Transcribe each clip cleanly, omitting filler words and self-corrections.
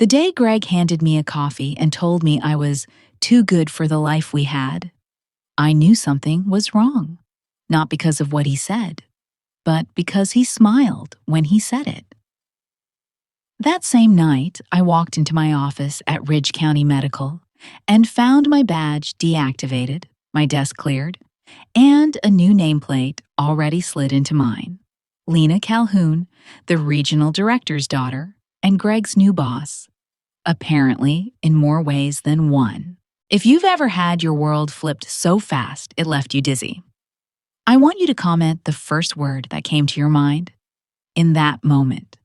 The day Greg handed me a coffee and told me I was too good for the life we had, I knew something was wrong. Not because of what he said, but because he smiled when he said it. That same night, I walked into my office at Ridge County Medical and found my badge deactivated, my desk cleared, and a new nameplate already slid into mine. Lena Calhoun, the regional director's daughter, and Greg's new boss. Apparently, in more ways than one. If you've ever had your world flipped so fast it left you dizzy, I want you to comment the first word that came to your mind in that moment.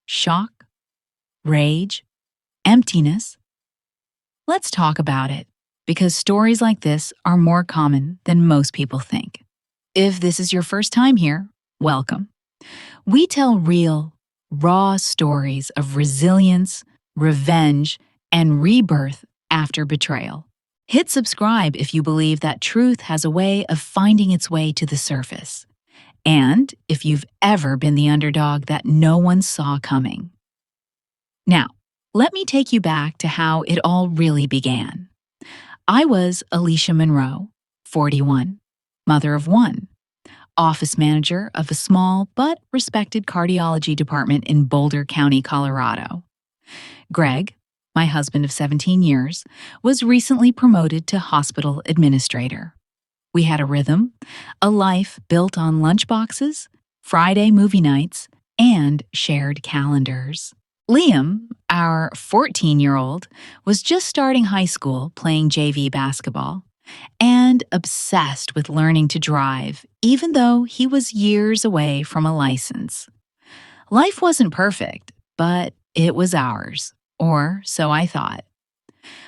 Shock? Rage? Emptiness? Let's talk about it, because stories like this are more common than most people think. If this is your first time here, welcome. We tell real, raw stories of resilience, revenge, and rebirth after betrayal. Hit subscribe if you believe that truth has a way of finding its way to the surface, and if you've ever been the underdog that no one saw coming. Now, let me take you back to how it all really began. I was Alicia Monroe, 41, mother of one, office manager of a small but respected cardiology department in Boulder County, Colorado. Greg, my husband of 17 years, was recently promoted to hospital administrator. We had a rhythm, a life built on lunchboxes, Friday movie nights, and shared calendars. Liam, our 14-year-old, was just starting high school playing JV basketball and obsessed with learning to drive, even though he was years away from a license. Life wasn't perfect, but it was ours, or so I thought.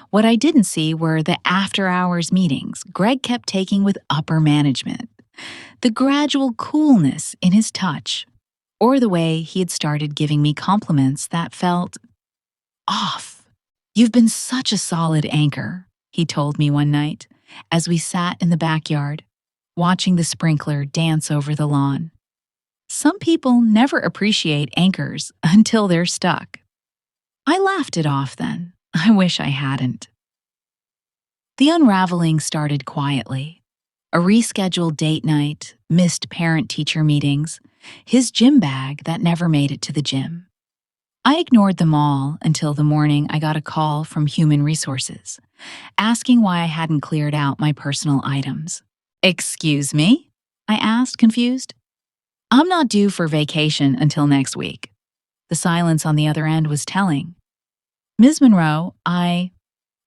What I didn't see were the after-hours meetings Greg kept taking with upper management, the gradual coolness in his touch, or the way he had started giving me compliments that felt off. "You've been such a solid anchor," he told me one night as we sat in the backyard, watching the sprinkler dance over the lawn. Some people never appreciate anchors until they're stuck. I laughed it off then. I wish I hadn't. The unraveling started quietly. A rescheduled date night, missed parent-teacher meetings, his gym bag that never made it to the gym. I ignored them all until the morning I got a call from Human Resources, asking why I hadn't cleared out my personal items. "Excuse me?" I asked, confused. "I'm not due for vacation until next week." The silence on the other end was telling. "Ms. Monroe, I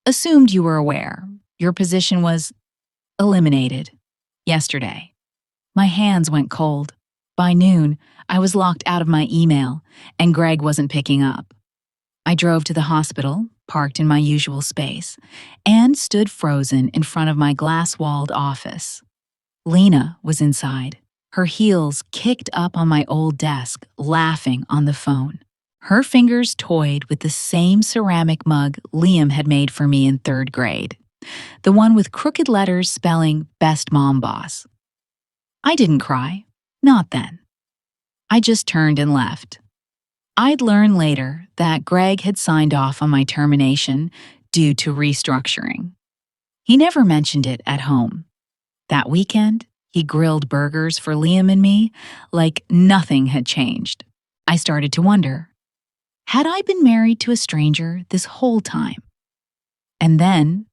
assumed you were aware. Your position was eliminated yesterday." My hands went cold. By noon, I was locked out of my email, and Greg wasn't picking up. I drove to the hospital, parked in my usual space, and stood frozen in front of my glass-walled office. Lena was inside, her heels kicked up on my old desk, laughing on the phone. Her fingers toyed with the same ceramic mug Liam had made for me in 3rd grade, the one with crooked letters spelling "Best Mom Boss." I didn't cry. Not then. I just turned and left. I'd learn later that Greg had signed off on my termination due to restructuring. He never mentioned it at home. That weekend, he grilled burgers for Liam and me like nothing had changed. I started to wonder, had I been married to a stranger this whole time? And then,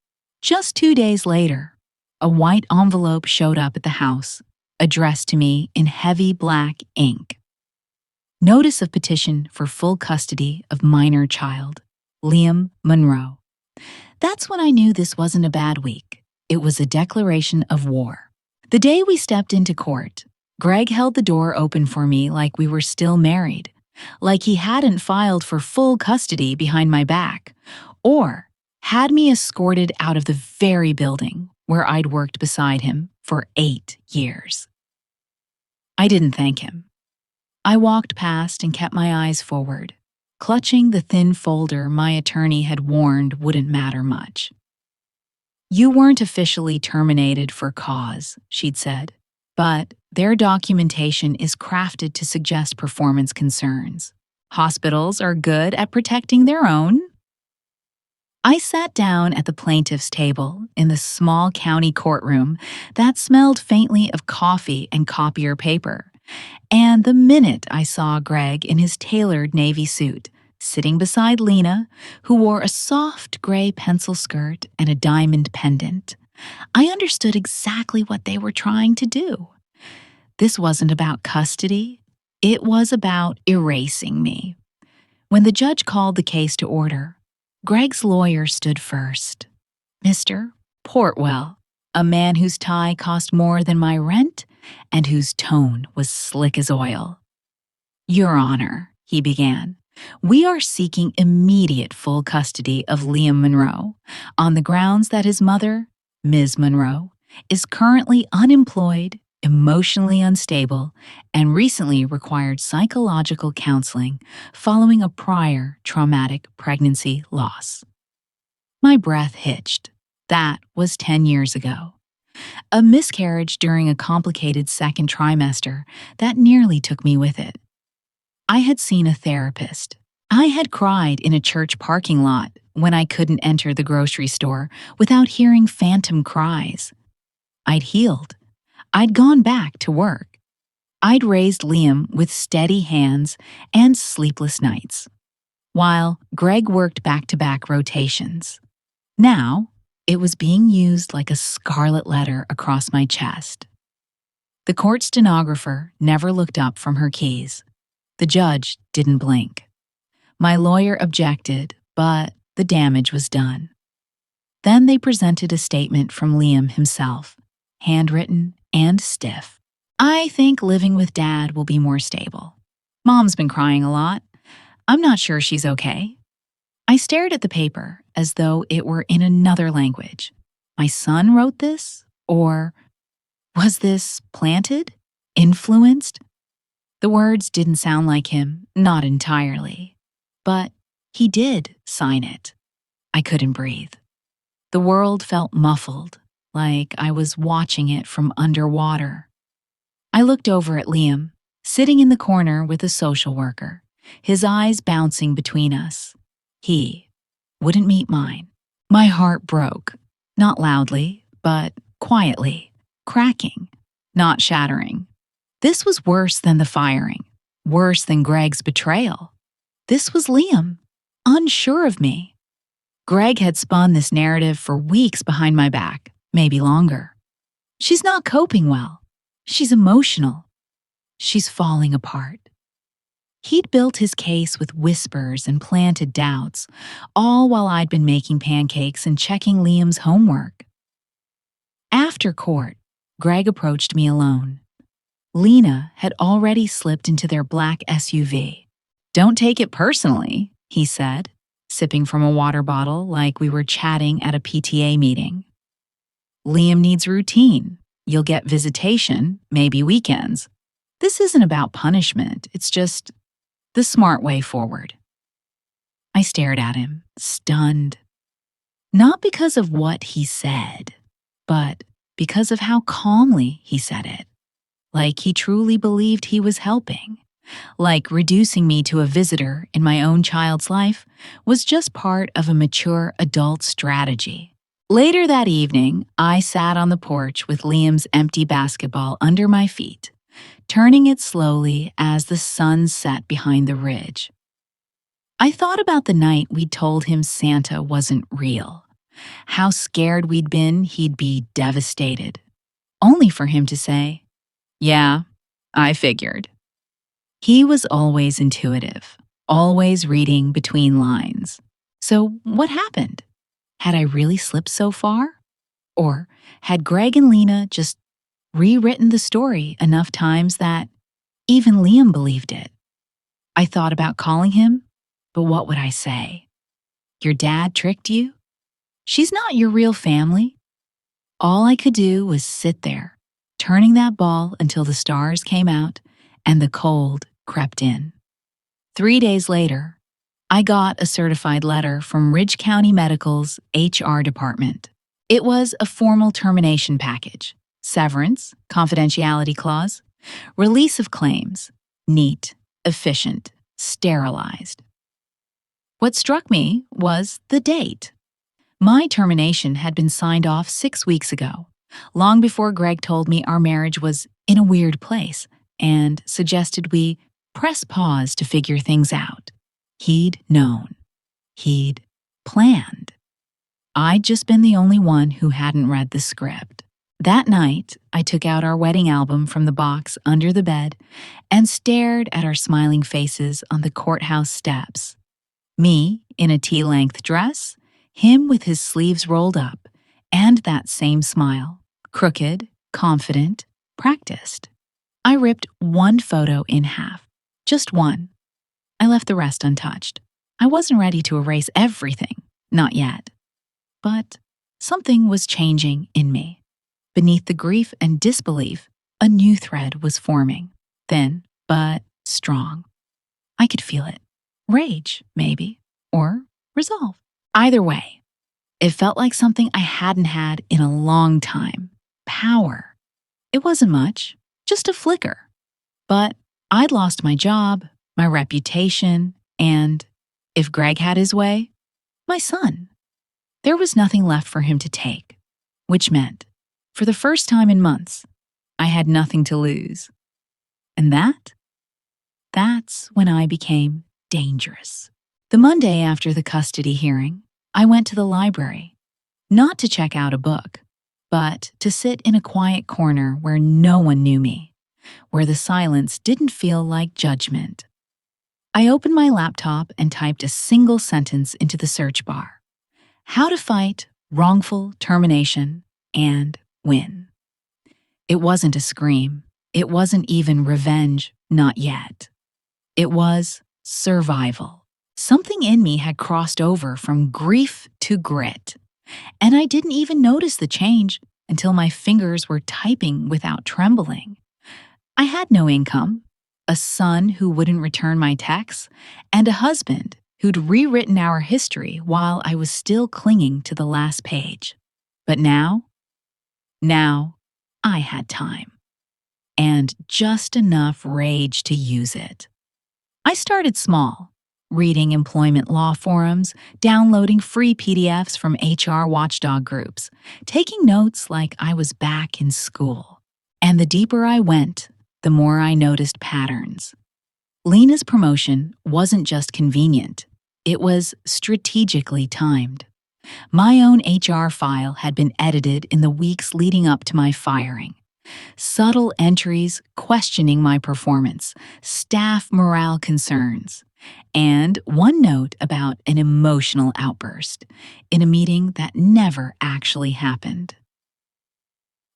just 2 days later, a white envelope showed up at the house, addressed to me in heavy black ink. Notice of petition for full custody of minor child, Liam Monroe. That's when I knew this wasn't a bad week. It was a declaration of war. The day we stepped into court, Greg held the door open for me like we were still married, like he hadn't filed for full custody behind my back, or had me escorted out of the very building where I'd worked beside him for 8 years. I didn't thank him. I walked past and kept my eyes forward, clutching the thin folder my attorney had warned wouldn't matter much. "You weren't officially terminated for cause," she'd said, "but their documentation is crafted to suggest performance concerns. Hospitals are good at protecting their own. I sat down at the plaintiff's table in the small county courtroom that smelled faintly of coffee and copier paper. And the minute I saw Greg in his tailored navy suit, sitting beside Lena, who wore a soft gray pencil skirt and a diamond pendant, I understood exactly what they were trying to do. This wasn't about custody, it was about erasing me. When the judge called the case to order, Greg's lawyer stood first. Mr. Portwell, a man whose tie cost more than my rent and whose tone was slick as oil. Your Honor, he began, we are seeking immediate full custody of Liam Monroe on the grounds that his mother, Ms. Monroe, is currently unemployed, emotionally unstable, and recently required psychological counseling following a prior traumatic pregnancy loss. My breath hitched. That was 10 years ago. A miscarriage during a complicated second trimester that nearly took me with it. I had seen a therapist. I had cried in a church parking lot when I couldn't enter the grocery store without hearing phantom cries. I'd healed. I'd gone back to work. I'd raised Liam with steady hands and sleepless nights, while Greg worked back-to-back rotations. Now, it was being used like a scarlet letter across my chest. The court stenographer never looked up from her keys. The judge didn't blink. My lawyer objected, but the damage was done. Then they presented a statement from Liam himself, handwritten and stiff. I think living with Dad will be more stable. Mom's been crying a lot. I'm not sure she's okay. I stared at the paper as though it were in another language. My son wrote this? Or was this planted? Influenced? The words didn't sound like him, not entirely. But he did sign it. I couldn't breathe. The world felt muffled, like I was watching it from underwater. I looked over at Liam, sitting in the corner with a social worker, his eyes bouncing between us. He wouldn't meet mine. My heart broke, not loudly, but quietly, cracking, not shattering. This was worse than the firing, worse than Greg's betrayal. This was Liam, unsure of me. Greg had spun this narrative for weeks behind my back, maybe longer. She's not coping well. She's emotional. She's falling apart. He'd built his case with whispers and planted doubts, all while I'd been making pancakes and checking Liam's homework. After court, Greg approached me alone. Lena had already slipped into their black SUV. Don't take it personally, he said, sipping from a water bottle like we were chatting at a PTA meeting. Liam needs routine. You'll get visitation, maybe weekends. This isn't about punishment, it's just the smart way forward. I stared at him, stunned. Not because of what he said, but because of how calmly he said it. Like he truly believed he was helping. Like reducing me to a visitor in my own child's life was just part of a mature adult strategy. Later that evening, I sat on the porch with Liam's empty basketball under my feet, turning it slowly as the sun set behind the ridge. I thought about the night we'd told him Santa wasn't real, how scared we'd been he'd be devastated, only for him to say, "Yeah, I figured." He was always intuitive, always reading between lines. So what happened? Had I really slipped so far? Or had Greg and Lena just rewritten the story enough times that even Liam believed it? I thought about calling him, but what would I say? Your dad tricked you? She's not your real family. All I could do was sit there, turning that ball until the stars came out and the cold crept in. 3 days later, I got a certified letter from Ridge County Medical's HR department. It was a formal termination package, severance, confidentiality clause, release of claims, neat, efficient, sterilized. What struck me was the date. My termination had been signed off 6 weeks ago, long before Greg told me our marriage was in a weird place and suggested we press pause to figure things out. He'd known. He'd planned. I'd just been the only one who hadn't read the script. That night, I took out our wedding album from the box under the bed and stared at our smiling faces on the courthouse steps. Me in a tea-length dress, him with his sleeves rolled up, and that same smile, crooked, confident, practiced. I ripped one photo in half, just one. I left the rest untouched. I wasn't ready to erase everything, not yet. But something was changing in me. Beneath the grief and disbelief, a new thread was forming, thin but strong. I could feel it. Rage, maybe, or resolve. Either way, it felt like something I hadn't had in a long time. Power. It wasn't much, just a flicker. But I'd lost my job, my reputation, and, if Greg had his way, my son. There was nothing left for him to take, which meant, for the first time in months, I had nothing to lose. And that's when I became dangerous. The Monday after the custody hearing, I went to the library, not to check out a book, but to sit in a quiet corner where no one knew me, where the silence didn't feel like judgment. I opened my laptop and typed a single sentence into the search bar: how to fight wrongful termination and win. It wasn't a scream. It wasn't even revenge, not yet. It was survival. Something in me had crossed over from grief to grit, and I didn't even notice the change until my fingers were typing without trembling. I had no income, a son who wouldn't return my texts, and a husband who'd rewritten our history while I was still clinging to the last page. But now I had time, and just enough rage to use it. I started small, reading employment law forums, downloading free PDFs from HR watchdog groups, taking notes like I was back in school. And the deeper I went, the more I noticed patterns. Lena's promotion wasn't just convenient, it was strategically timed. My own HR file had been edited in the weeks leading up to my firing. Subtle entries questioning my performance, staff morale concerns, and one note about an emotional outburst in a meeting that never actually happened.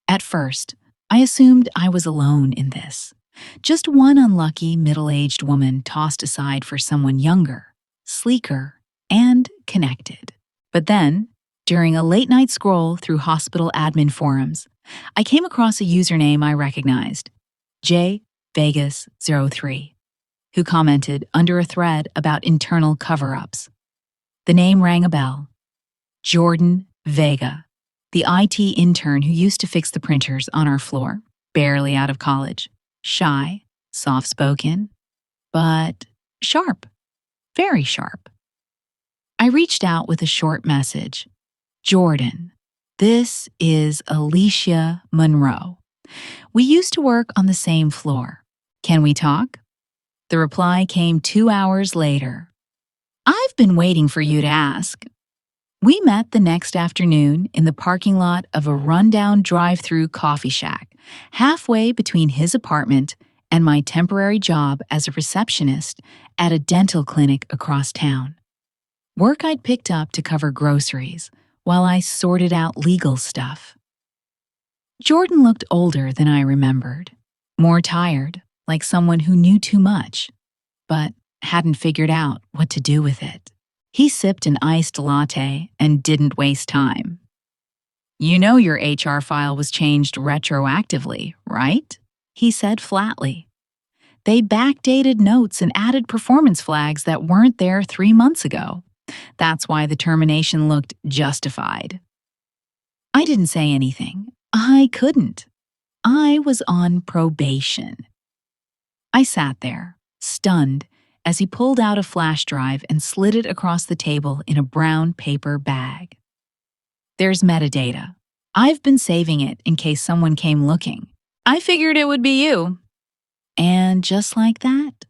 At first, I assumed I was alone in this. Just one unlucky middle-aged woman tossed aside for someone younger, sleeker, and connected. But then, during a late-night scroll through hospital admin forums, I came across a username I recognized, JVegas03, who commented under a thread about internal cover-ups. The name rang a bell. Jordan Vega, the IT intern who used to fix the printers on our floor, barely out of college, shy, soft-spoken, but sharp, very sharp. I reached out with a short message. Jordan, this is Alicia Monroe. We used to work on the same floor. Can we talk? The reply came 2 hours later. I've been waiting for you to ask. We met the next afternoon in the parking lot of a rundown drive-through coffee shack, halfway between his apartment and my temporary job as a receptionist at a dental clinic across town. Work I'd picked up to cover groceries while I sorted out legal stuff. Jordan looked older than I remembered, more tired, like someone who knew too much, but hadn't figured out what to do with it. He sipped an iced latte and didn't waste time. You know your HR file was changed retroactively, right? He said flatly. They backdated notes and added performance flags that weren't there 3 months ago. That's why the termination looked justified. I didn't say anything. I couldn't. I was on probation. I sat there, stunned, as he pulled out a flash drive and slid it across the table in a brown paper bag. "There's metadata. I've been saving it in case someone came looking. I figured it would be you." And just like that,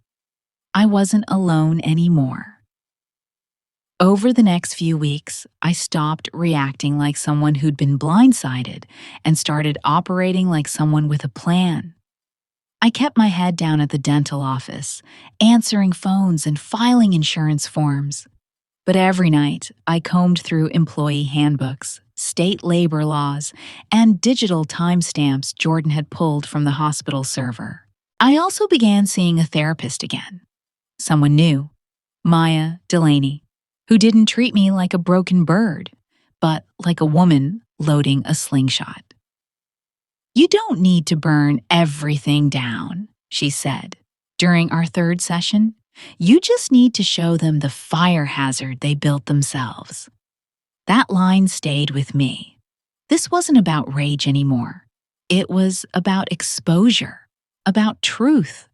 I wasn't alone anymore. Over the next few weeks, I stopped reacting like someone who'd been blindsided and started operating like someone with a plan. I kept my head down at the dental office, answering phones and filing insurance forms. But every night, I combed through employee handbooks, state labor laws, and digital timestamps Jordan had pulled from the hospital server. I also began seeing a therapist again. Someone new, Maya Delaney, who didn't treat me like a broken bird, but like a woman loading a slingshot. "You don't need to burn everything down," she said. During our third session, "you just need to show them the fire hazard they built themselves." That line stayed with me. This wasn't about rage anymore. It was about exposure, about truth.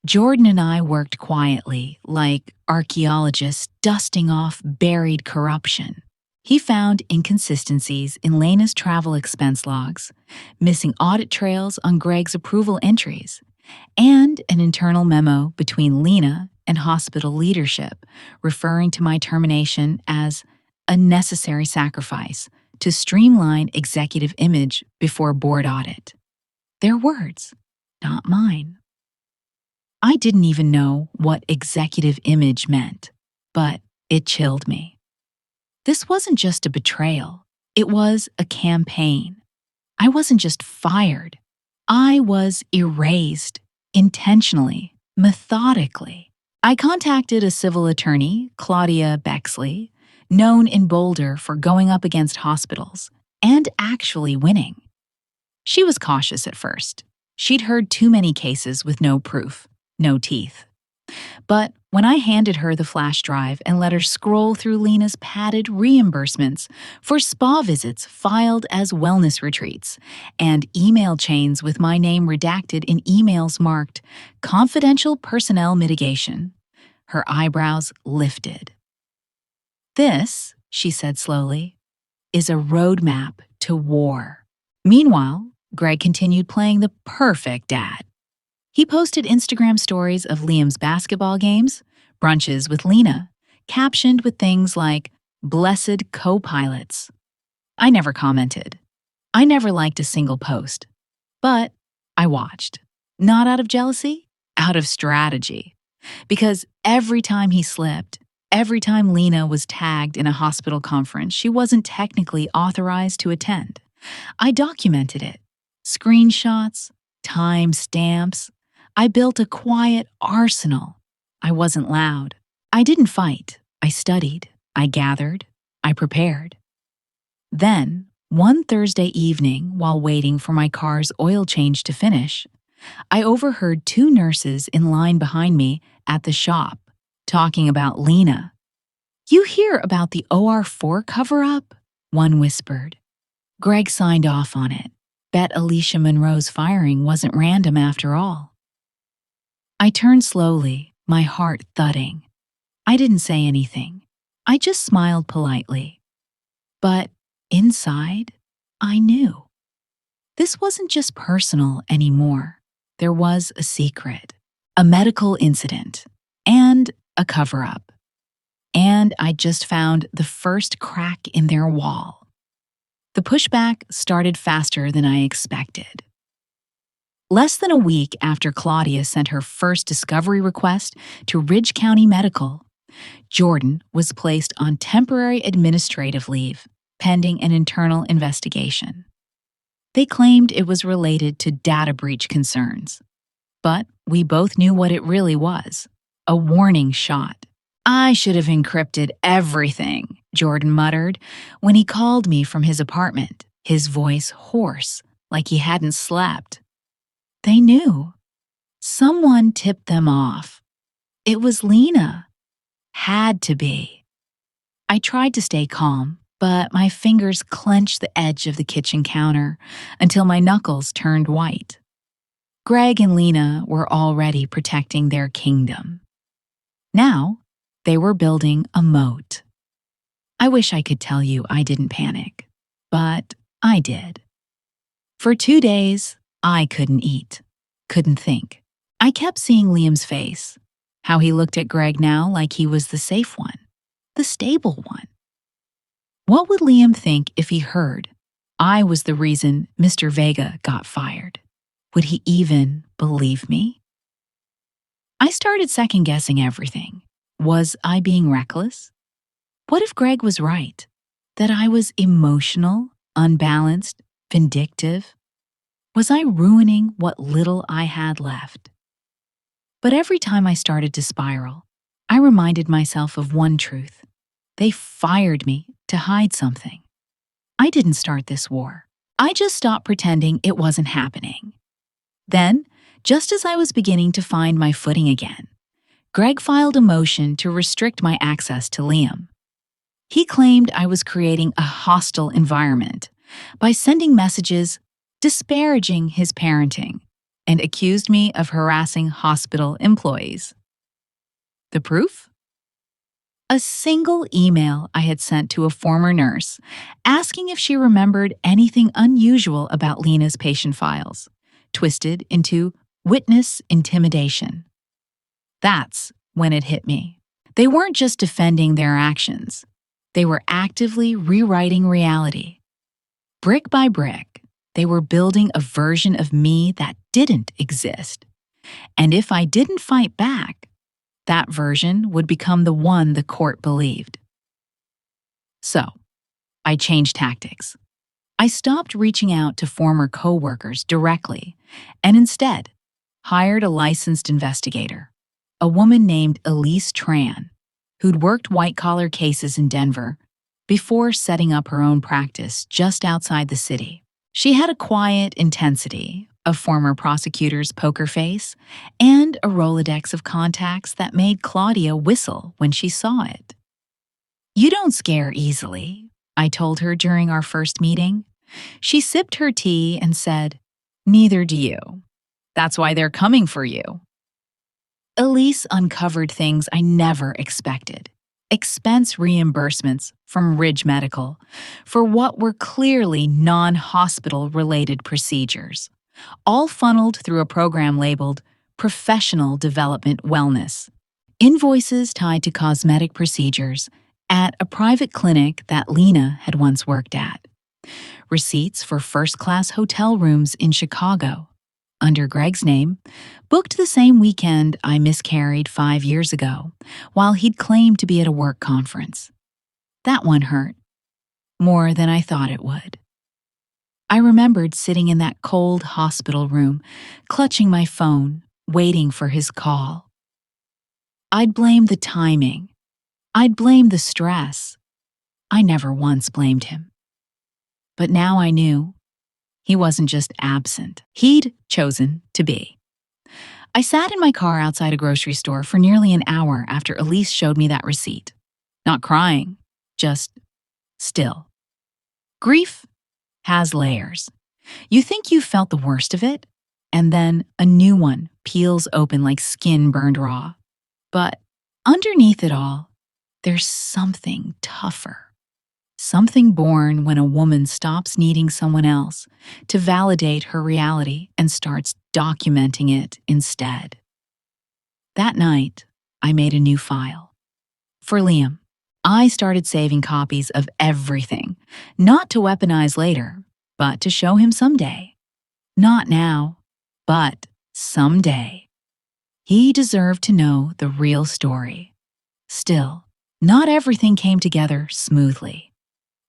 Jordan and I worked quietly, like archaeologists dusting off buried corruption. He found inconsistencies in Lena's travel expense logs, missing audit trails on Greg's approval entries, and an internal memo between Lena and hospital leadership referring to my termination as a necessary sacrifice to streamline executive image before board audit. Their words, not mine. I didn't even know what executive image meant, but it chilled me. This wasn't just a betrayal, it was a campaign. I wasn't just fired, I was erased, intentionally, methodically. I contacted a civil attorney, Claudia Bexley, known in Boulder for going up against hospitals and actually winning. She was cautious at first. She'd heard too many cases with no proof. No teeth. But when I handed her the flash drive and let her scroll through Lena's padded reimbursements for spa visits filed as wellness retreats and email chains with my name redacted in emails marked confidential personnel mitigation, her eyebrows lifted. "This," she said slowly, "is a roadmap to war." Meanwhile, Greg continued playing the perfect dad. He posted Instagram stories of Liam's basketball games, brunches with Lena, captioned with things like, "Blessed co-pilots." I never commented. I never liked a single post. But I watched. Not out of jealousy, out of strategy. Because every time he slipped, every time Lena was tagged in a hospital conference she wasn't technically authorized to attend, I documented it. Screenshots, timestamps. I built a quiet arsenal. I wasn't loud. I didn't fight. I studied. I gathered. I prepared. Then, one Thursday evening, while waiting for my car's oil change to finish, I overheard two nurses in line behind me at the shop talking about Lena. "You hear about the OR4 cover-up?" one whispered. "Greg signed off on it. Bet Alicia Monroe's firing wasn't random after all." I turned slowly, my heart thudding. I didn't say anything. I just smiled politely. But inside, I knew. This wasn't just personal anymore. There was a secret, a medical incident, and a cover-up. And I just found the first crack in their wall. The pushback started faster than I expected. Less than a week after Claudia sent her first discovery request to Ridge County Medical, Jordan was placed on temporary administrative leave, pending an internal investigation. They claimed it was related to data breach concerns. But we both knew what it really was, a warning shot. "I should have encrypted everything," Jordan muttered when he called me from his apartment, his voice hoarse, like he hadn't slept. They knew. Someone tipped them off. It was Lena. Had to be. I tried to stay calm, but my fingers clenched the edge of the kitchen counter until my knuckles turned white. Greg and Lena were already protecting their kingdom. Now, they were building a moat. I wish I could tell you I didn't panic, but I did. For 2 days, I couldn't eat, couldn't think. I kept seeing Liam's face, how he looked at Greg now like he was the safe one, the stable one. What would Liam think if he heard I was the reason Mr. Vega got fired? Would he even believe me? I started second-guessing everything. Was I being reckless? What if Greg was right? That I was emotional, unbalanced, vindictive? Was I ruining what little I had left? But every time I started to spiral, I reminded myself of one truth. They fired me to hide something. I didn't start this war. I just stopped pretending it wasn't happening. Then, just as I was beginning to find my footing again, Greg filed a motion to restrict my access to Liam. He claimed I was creating a hostile environment by sending messages disparaging his parenting and accused me of harassing hospital employees. The proof? A single email I had sent to a former nurse asking if she remembered anything unusual about Lena's patient files, twisted into witness intimidation. That's when it hit me. They weren't just defending their actions. They were actively rewriting reality. Brick by brick, they were building a version of me that didn't exist. And if I didn't fight back, that version would become the one the court believed. So, I changed tactics. I stopped reaching out to former coworkers directly and instead hired a licensed investigator, a woman named Elise Tran, who'd worked white-collar cases in Denver before setting up her own practice just outside the city. She had a quiet intensity, a former prosecutor's poker face, and a Rolodex of contacts that made Claudia whistle when she saw it. "You don't scare easily," I told her during our first meeting. She sipped her tea and said, "Neither do you. That's why they're coming for you." Elise uncovered things I never expected. Expense reimbursements from Ridge Medical for what were clearly non-hospital related procedures, all funneled through a program labeled Professional Development Wellness. Invoices tied to cosmetic procedures at a private clinic that Lena had once worked at. Receipts for first-class hotel rooms in Chicago, under Greg's name, booked the same weekend I miscarried 5 years ago, while he'd claimed to be at a work conference. That one hurt, more than I thought it would. I remembered sitting in that cold hospital room, clutching my phone, waiting for his call. I'd blamed the timing. I'd blamed the stress. I never once blamed him. But now I knew he wasn't just absent. He'd chosen to be. I sat in my car outside a grocery store for nearly an hour after Elise showed me that receipt. Not crying, just still. Grief has layers. You think you've felt the worst of it, and then a new one peels open like skin burned raw. But underneath it all, there's something tougher. Something born when a woman stops needing someone else to validate her reality and starts documenting it instead. That night, I made a new file. For Liam, I started saving copies of everything, not to weaponize later, but to show him someday. Not now, but someday. He deserved to know the real story. Still, not everything came together smoothly.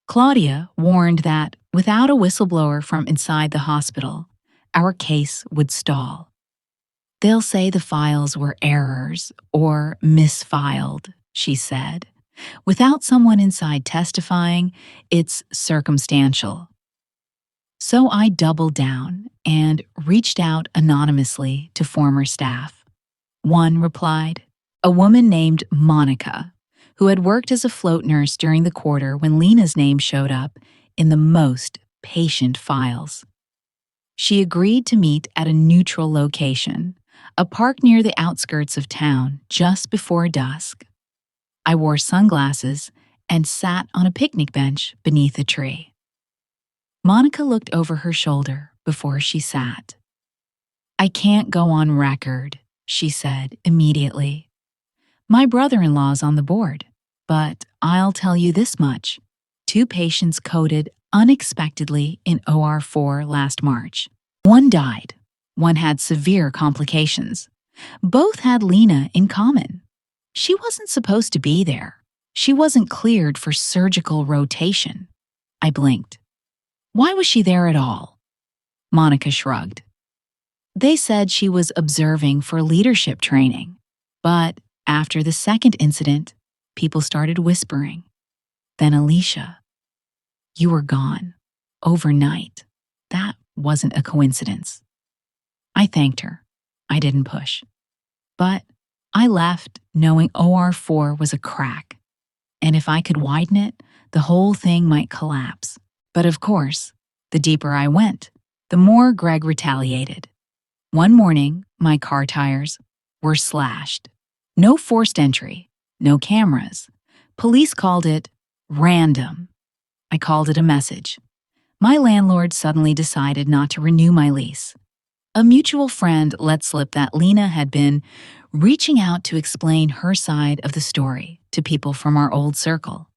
Claudia warned that without a whistleblower from inside the hospital, our case would stall. "They'll say the files were errors or misfiled," she said. "Without someone inside testifying, it's circumstantial." So I doubled down and reached out anonymously to former staff. One replied, a woman named Monica, who had worked as a float nurse during the quarter when Lena's name showed up in the most patient files. She agreed to meet at a neutral location, a park near the outskirts of town just before dusk. I wore sunglasses and sat on a picnic bench beneath a tree. Monica looked over her shoulder before she sat. "I can't go on record," she said immediately. "My brother-in-law's on the board, but I'll tell you this much. 2 patients coded unexpectedly in OR4 last March. One died. One had severe complications. Both had Lena in common. She wasn't supposed to be there. She wasn't cleared for surgical rotation." I blinked. "Why was she there at all?" Monica shrugged. "They said she was observing for leadership training. But after the second incident, people started whispering. Then Alicia. You were gone. Overnight. That wasn't a coincidence." I thanked her. I didn't push. But I left knowing OR4 was a crack. And if I could widen it, the whole thing might collapse. But of course, the deeper I went, the more Greg retaliated. One morning, my car tires were slashed. No forced entry, no cameras. Police called it random. I called it a message. My landlord suddenly decided not to renew my lease. A mutual friend let slip that Lena had been reaching out to explain her side of the story to people from our old circle.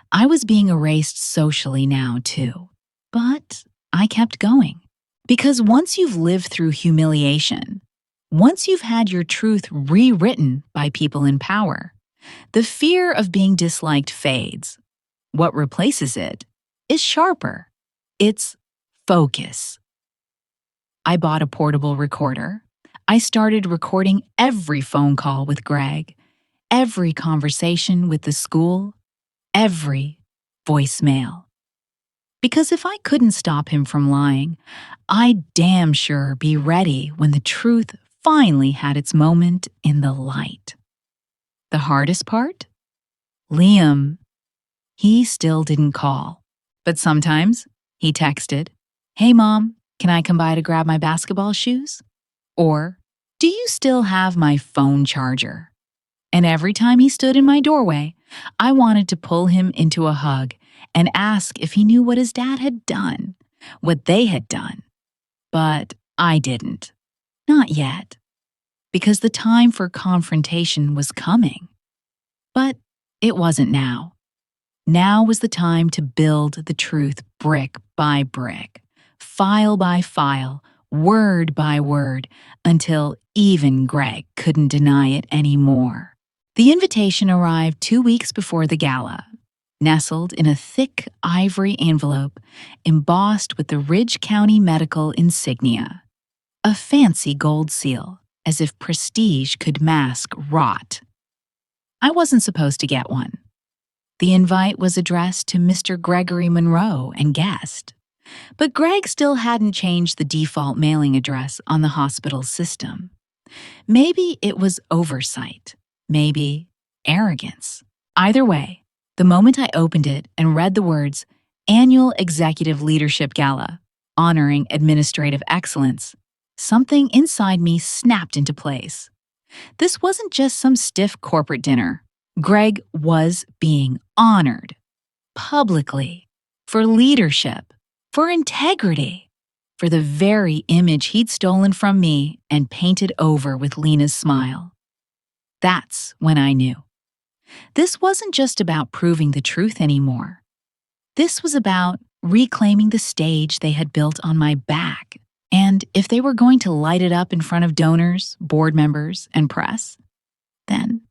I was being erased socially now, too. But I kept going. Because once you've lived through humiliation, once you've had your truth rewritten by people in power, the fear of being disliked fades. What replaces it is sharper. It's focus. I bought a portable recorder. I started recording every phone call with Greg, every conversation with the school, every voicemail. Because if I couldn't stop him from lying, I'd damn sure be ready when the truth finally had its moment in the light. The hardest part? Liam. He still didn't call. But sometimes he texted, "Hey Mom, can I come by to grab my basketball shoes?" Or, "Do you still have my phone charger?" And every time he stood in my doorway, I wanted to pull him into a hug and ask if he knew what his dad had done, what they had done. But I didn't. Not yet. Because the time for confrontation was coming. But it wasn't now. Now was the time to build the truth brick by brick, file by file, word by word, until even Greg couldn't deny it anymore. The invitation arrived 2 weeks before the gala, nestled in a thick ivory envelope embossed with the Ridge County Medical insignia. A fancy gold seal, as if prestige could mask rot. I wasn't supposed to get one. The invite was addressed to Mr. Gregory Monroe and guest. But Greg still hadn't changed the default mailing address on the hospital's system. Maybe it was oversight. Maybe arrogance. Either way, the moment I opened it and read the words, "Annual Executive Leadership Gala, Honoring Administrative Excellence," something inside me snapped into place. This wasn't just some stiff corporate dinner. Greg was being honored. Publicly. For leadership. For integrity. For the very image he'd stolen from me and painted over with Lena's smile. That's when I knew. This wasn't just about proving the truth anymore. This was about reclaiming the stage they had built on my back. And if they were going to light it up in front of donors, board members, and press, then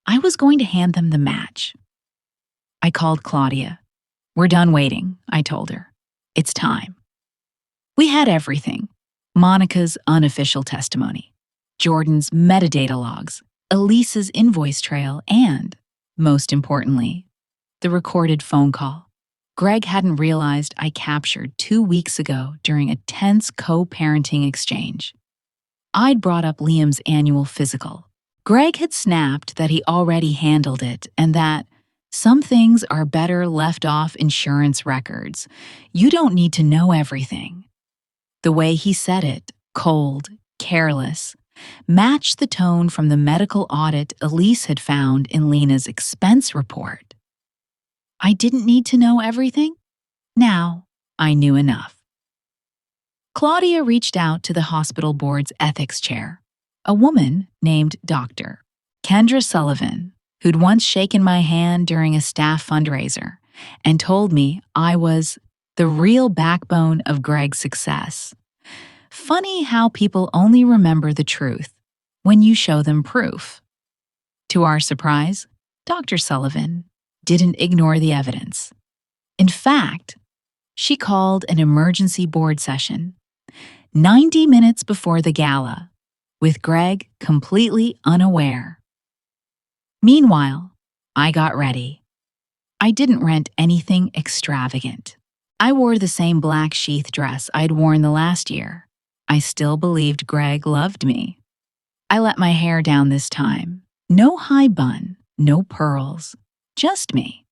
I was going to hand them the match. I called Claudia. "We're done waiting," I told her. "It's time." We had everything. Monica's unofficial testimony, Jordan's metadata logs, Elisa's invoice trail, and, most importantly, the recorded phone call Greg hadn't realized I captured 2 weeks ago during a tense co-parenting exchange. I'd brought up Liam's annual physical. Greg had snapped that he already handled it and that some things are better left off insurance records. You don't need to know everything. The way he said it, cold, careless, matched the tone from the medical audit Elise had found in Lena's expense report. I didn't need to know everything. Now, I knew enough. Claudia reached out to the hospital board's ethics chair, a woman named Dr. Kendra Sullivan, who'd once shaken my hand during a staff fundraiser and told me I was the real backbone of Greg's success. Funny how people only remember the truth when you show them proof. To our surprise, Dr. Sullivan didn't ignore the evidence. In fact, she called an emergency board session 90 minutes before the gala, with Greg completely unaware. Meanwhile, I got ready. I didn't rent anything extravagant. I wore the same black sheath dress I'd worn the last year. I still believed Greg loved me. I let my hair down this time. No high bun, no pearls, just me.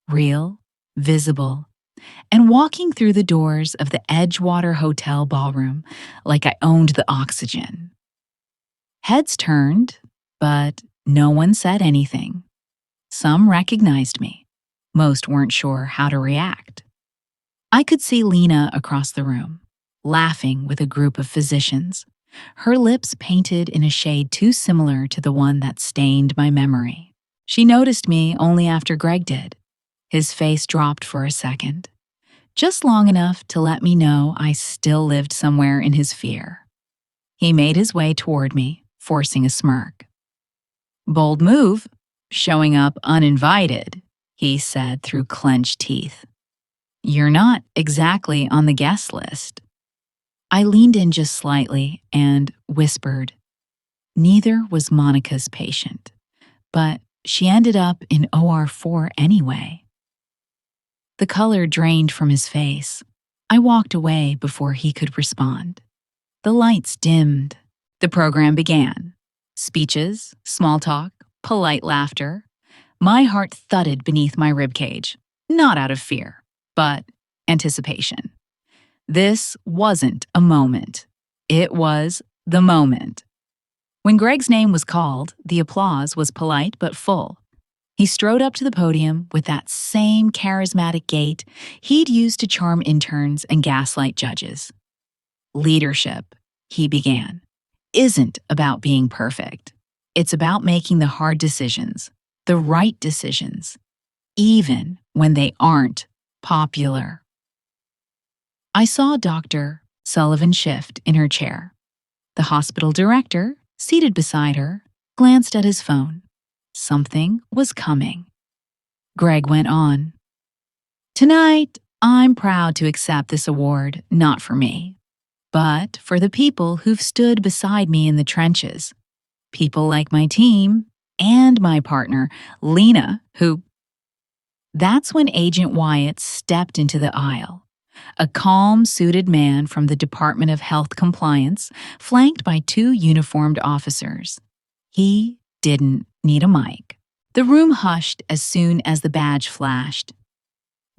Real, visible, and walking through the doors of the Edgewater Hotel ballroom like I owned the oxygen. Heads turned, but no one said anything. Some recognized me. Most weren't sure how to react. I could see Lena across the room, laughing with a group of physicians, her lips painted in a shade too similar to the one that stained my memory. She noticed me only after Greg did. His face dropped for a second, just long enough to let me know I still lived somewhere in his fear. He made his way toward me, forcing a smirk. "Bold move, showing up uninvited," he said through clenched teeth. "You're not exactly on the guest list." I leaned in just slightly and whispered. Neither was Monica's patient, but she ended up in OR4 anyway. The color drained from his face. I walked away before he could respond. The lights dimmed. The program began. Speeches, small talk, polite laughter. My heart thudded beneath my ribcage, not out of fear, but anticipation. This wasn't a moment. It was the moment. When Greg's name was called, the applause was polite but full. He strode up to the podium with that same charismatic gait he'd used to charm interns and gaslight judges. "Leadership," he began, "isn't about being perfect. It's about making the hard decisions, the right decisions, even when they aren't popular." I saw Dr. Sullivan shift in her chair. The hospital director, seated beside her, glanced at his phone. Something was coming. Greg went on. "Tonight, I'm proud to accept this award, not for me, but for the people who've stood beside me in the trenches. People like my team and my partner, Lena, who..." That's when Agent Wyatt stepped into the aisle. A calm-suited man from the Department of Health Compliance, flanked by two uniformed officers. He didn't need a mic. The room hushed as soon as the badge flashed.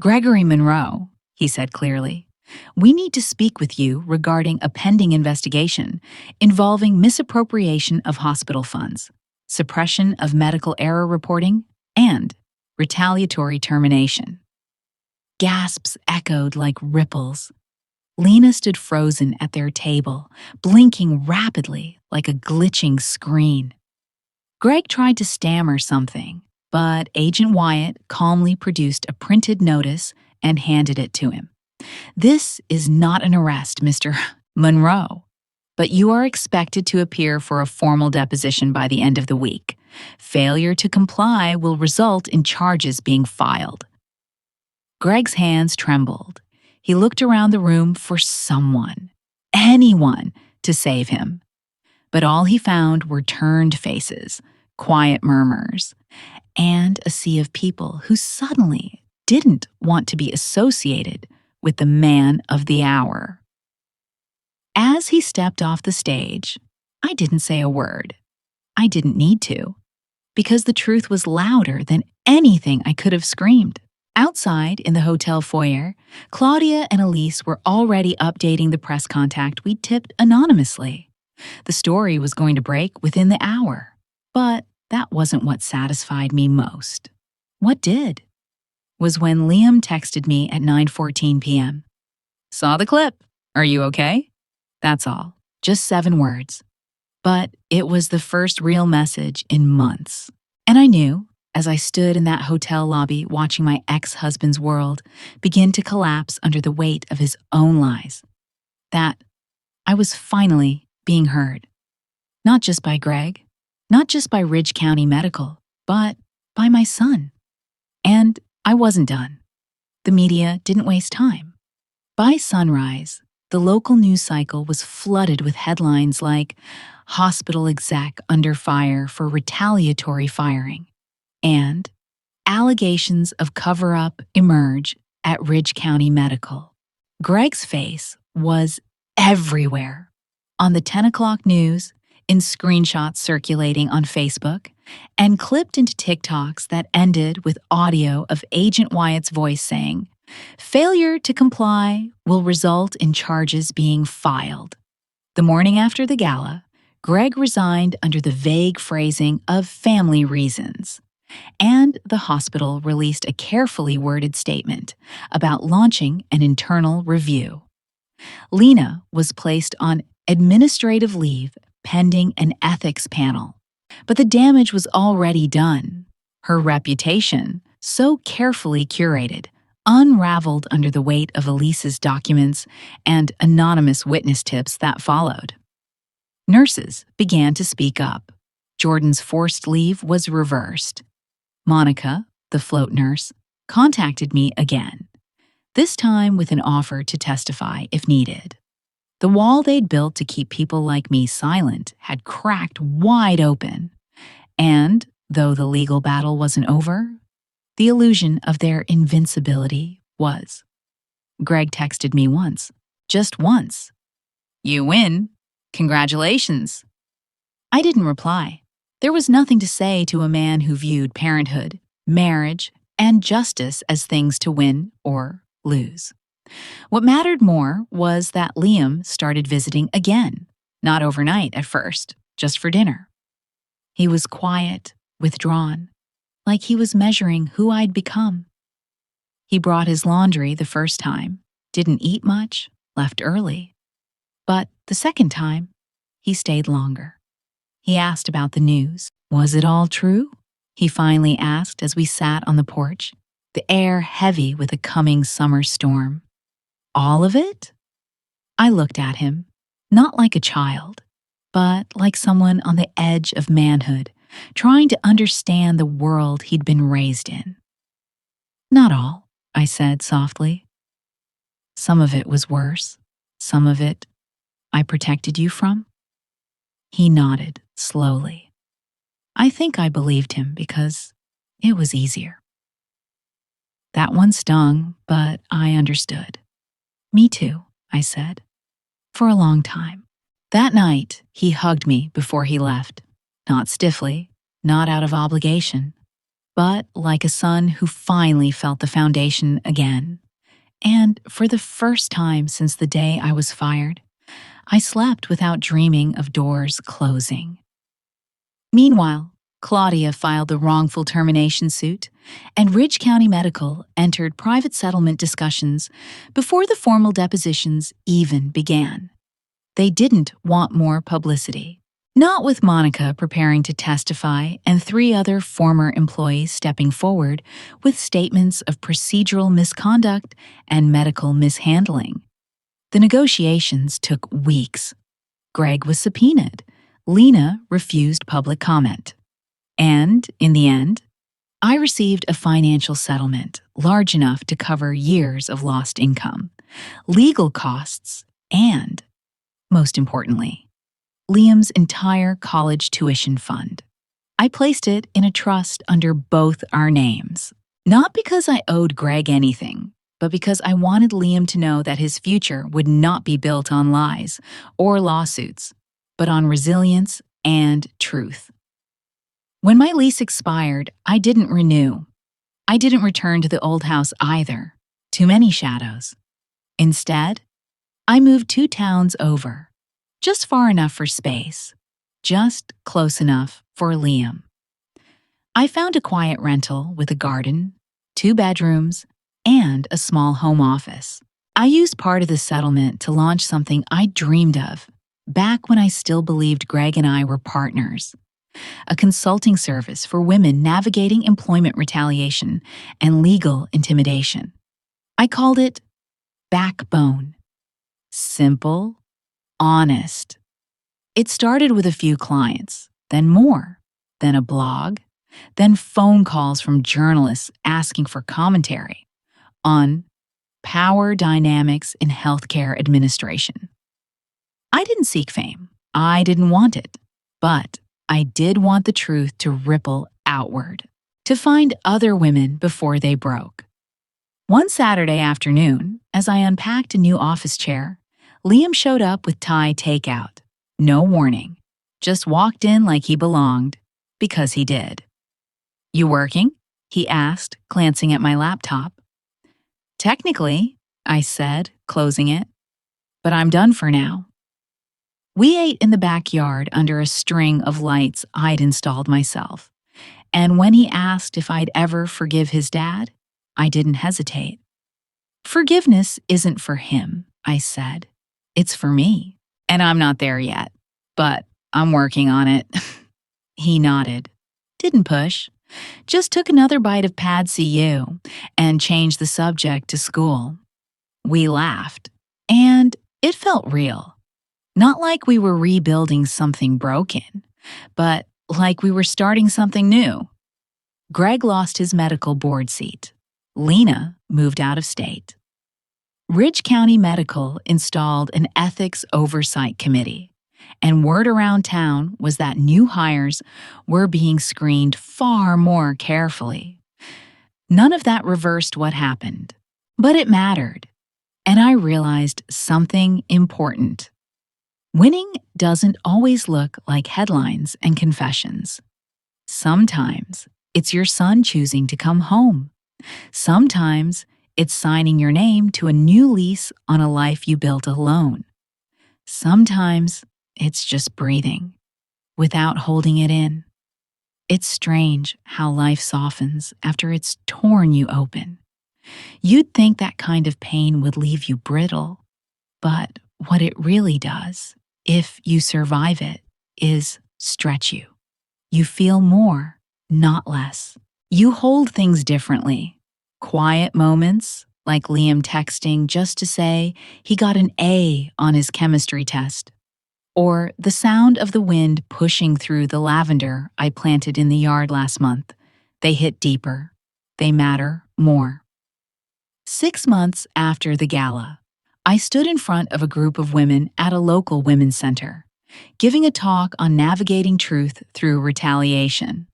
"Gregory Monroe," he said clearly, "we need to speak with you regarding a pending investigation involving misappropriation of hospital funds, suppression of medical error reporting, and retaliatory termination." Gasps echoed like ripples. Lena stood frozen at their table, blinking rapidly like a glitching screen. Greg tried to stammer something, but Agent Wyatt calmly produced a printed notice and handed it to him. "This is not an arrest, Mr. Monroe, but you are expected to appear for a formal deposition by the end of the week. Failure to comply will result in charges being filed." Greg's hands trembled. He looked around the room for someone, anyone, to save him. But all he found were turned faces, quiet murmurs, and a sea of people who suddenly didn't want to be associated with the man of the hour. As he stepped off the stage, I didn't say a word. I didn't need to, because the truth was louder than anything I could have screamed. Outside, in the hotel foyer, Claudia and Elise were already updating the press contact we tipped anonymously. The story was going to break within the hour. But that wasn't what satisfied me most. What did? Was when Liam texted me at 9:14 p.m. "Saw the clip. Are you okay?" That's all. Just 7 words. But it was the first real message in months. And I knew, as I stood in that hotel lobby watching my ex-husband's world begin to collapse under the weight of his own lies, that I was finally being heard. Not just by Greg, not just by Ridge County Medical, but by my son. And I wasn't done. The media didn't waste time. By sunrise, the local news cycle was flooded with headlines like "Hospital exec under fire for retaliatory firing" and "Allegations of cover-up emerge at Ridge County Medical." Greg's face was everywhere. On the 10 o'clock news, in screenshots circulating on Facebook, and clipped into TikToks that ended with audio of Agent Wyatt's voice saying, "Failure to comply will result in charges being filed." The morning after the gala, Greg resigned under the vague phrasing of family reasons, and the hospital released a carefully worded statement about launching an internal review. Lena was placed on administrative leave pending an ethics panel, but the damage was already done. Her reputation, so carefully curated, unraveled under the weight of Elise's documents and anonymous witness tips that followed. Nurses began to speak up. Jordan's forced leave was reversed. Monica, the float nurse, contacted me again, this time with an offer to testify if needed. The wall they'd built to keep people like me silent had cracked wide open. And, though the legal battle wasn't over, the illusion of their invincibility was. Greg texted me once, just once. "You win. Congratulations." I didn't reply. There was nothing to say to a man who viewed parenthood, marriage, and justice as things to win or lose. What mattered more was that Liam started visiting again, not overnight at first, just for dinner. He was quiet, withdrawn, like he was measuring who I'd become. He brought his laundry the first time, didn't eat much, left early. But the second time, he stayed longer. He asked about the news. Was it all true? He finally asked as we sat on the porch, the air heavy with a coming summer storm. All of it? I looked at him, not like a child, but like someone on the edge of manhood, trying to understand the world he'd been raised in. "Not all," I said softly. "Some of it was worse. Some of it I protected you from." He nodded slowly. I think I believed him because it was easier. That one stung, but I understood. "Me too," I said, "for a long time." That night, he hugged me before he left, not stiffly, not out of obligation, but like a son who finally felt the foundation again. And for the first time since the day I was fired, I slept without dreaming of doors closing. Meanwhile, Claudia filed the wrongful termination suit, and Ridge County Medical entered private settlement discussions before the formal depositions even began. They didn't want more publicity. Not with Monica preparing to testify and 3 other former employees stepping forward with statements of procedural misconduct and medical mishandling. The negotiations took weeks. Greg was subpoenaed. Lena refused public comment. And, in the end, I received a financial settlement large enough to cover years of lost income, legal costs, and, most importantly, Liam's entire college tuition fund. I placed it in a trust under both our names, not because I owed Greg anything, but because I wanted Liam to know that his future would not be built on lies or lawsuits, but on resilience and truth. When my lease expired, I didn't renew. I didn't return to the old house either. Too many shadows. Instead, I moved 2 towns over. just far enough for space, just close enough for Liam. I found a quiet rental with a garden, 2 bedrooms, and a small home office. I used part of the settlement to launch something I dreamed of back when I still believed Greg and I were partners, a consulting service for women navigating employment retaliation and legal intimidation. I called it Backbone. Simple, honest. It started with a few clients, then more, then a blog, then phone calls from journalists asking for commentary on power dynamics in healthcare administration. I didn't seek fame. I didn't want it. But I did want the truth to ripple outward, to find other women before they broke. One Saturday afternoon, as I unpacked a new office chair, Liam showed up with Thai takeout. No warning. Just walked in like he belonged, because he did. "You working?" he asked, glancing at my laptop. "Technically," I said, closing it, "but I'm done for now." We ate in the backyard under a string of lights I'd installed myself, and when he asked if I'd ever forgive his dad, I didn't hesitate. "Forgiveness isn't for him," I said. "It's for me, and I'm not there yet, but I'm working on it." He nodded. Didn't push. Just took another bite of Pad CU and changed the subject to school. We laughed, and it felt real. Not like we were rebuilding something broken, but like we were starting something new. Greg lost his medical board seat. Lena moved out of state. Ridge County Medical installed an ethics oversight committee, and word around town was that new hires were being screened far more carefully. None of that reversed what happened, but it mattered, and I realized something important. Winning doesn't always look like headlines and confessions. Sometimes it's your son choosing to come home. Sometimes it's signing your name to a new lease on a life you built alone. Sometimes it's just breathing without holding it in. It's strange how life softens after it's torn you open. You'd think that kind of pain would leave you brittle, but what it really does, if you survive it, is stretch you. You feel more, not less. You hold things differently. Quiet moments, like Liam texting just to say he got an A on his chemistry test, or the sound of the wind pushing through the lavender I planted in the yard last month. They hit deeper. They matter more. 6 months after the gala, I stood in front of a group of women at a local women's center, giving a talk on navigating truth through retaliation.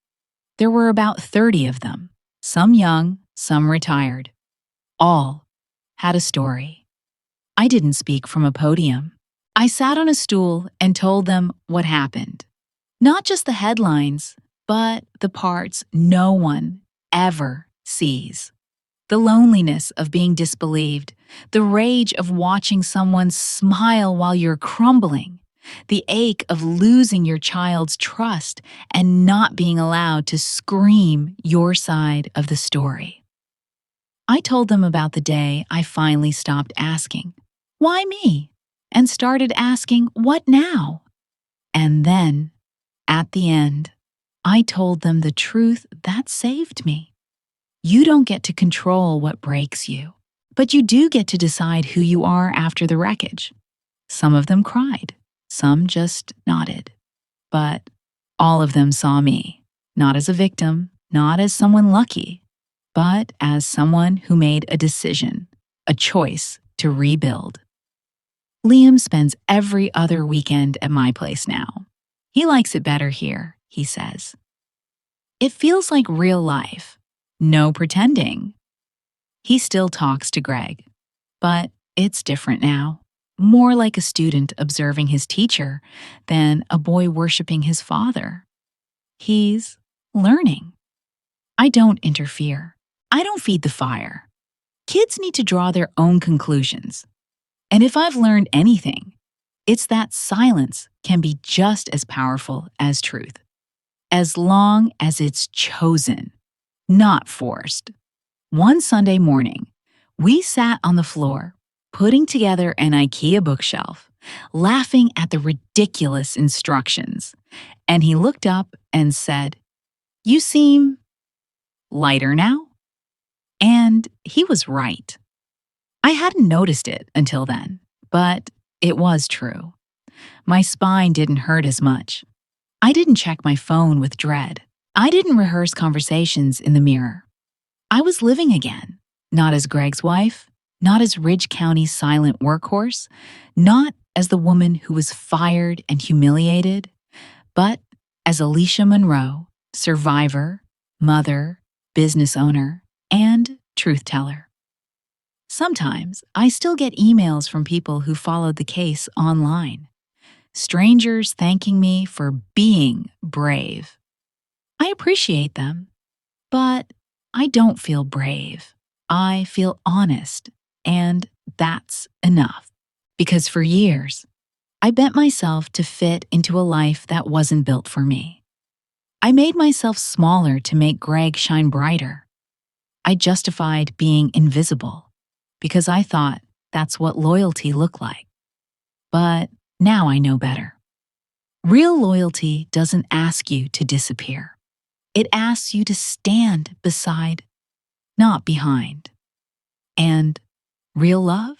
There were about 30 of them, some young, some retired. All had a story. I didn't speak from a podium. I sat on a stool and told them what happened. Not just the headlines, but the parts no one ever sees. The loneliness of being disbelieved, the rage of watching someone smile while you're crumbling, the ache of losing your child's trust and not being allowed to scream your side of the story. I told them about the day I finally stopped asking, "Why me?" and started asking, "What now?" And then, at the end, I told them the truth that saved me. You don't get to control what breaks you, but you do get to decide who you are after the wreckage. Some of them cried, some just nodded. But all of them saw me, not as a victim, not as someone lucky, but as someone who made a decision, a choice to rebuild. Liam spends every other weekend at my place now. He likes it better here, he says. It feels like real life. No pretending. He still talks to Greg, but it's different now. More like a student observing his teacher than a boy worshiping his father. He's learning. I don't interfere. I don't feed the fire. Kids need to draw their own conclusions. And if I've learned anything, It's that silence can be just as powerful as truth, as long as it's chosen, not forced. One Sunday morning, we sat on the floor, putting together an IKEA bookshelf, laughing at the ridiculous instructions. And he looked up and said, "You seem lighter now." And he was right. I hadn't noticed it until then, but it was true. My spine didn't hurt as much. I didn't check my phone with dread. I didn't rehearse conversations in the mirror. I was living again, not as Greg's wife, not as Ridge County's silent workhorse, not as the woman who was fired and humiliated, but as Alicia Monroe, survivor, mother, business owner, and truth teller. Sometimes I still get emails from people who followed the case online. Strangers thanking me for being brave. I appreciate them, but I don't feel brave. I feel honest, and that's enough. Because for years, I bent myself to fit into a life that wasn't built for me. I made myself smaller to make Greg shine brighter. I justified being invisible because I thought that's what loyalty looked like. But now I know better. Real loyalty doesn't ask you to disappear. It asks you to stand beside, not behind. And real love?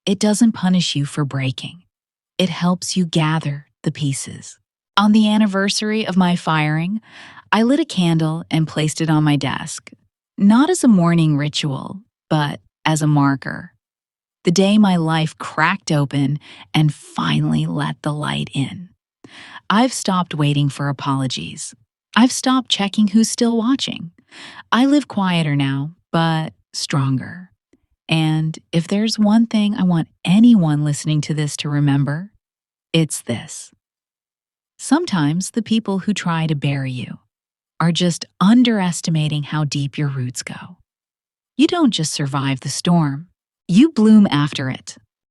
It doesn't punish you for breaking. It helps you gather the pieces. On the anniversary of my firing, I lit a candle and placed it on my desk, not as a mourning ritual, but as a marker. The day my life cracked open and finally let the light in. I've stopped waiting for apologies. I've stopped checking who's still watching. I live quieter now, but stronger. And if there's one thing I want anyone listening to this to remember, it's this. Sometimes the people who try to bury you are just underestimating how deep your roots go. You don't just survive the storm, you bloom after it.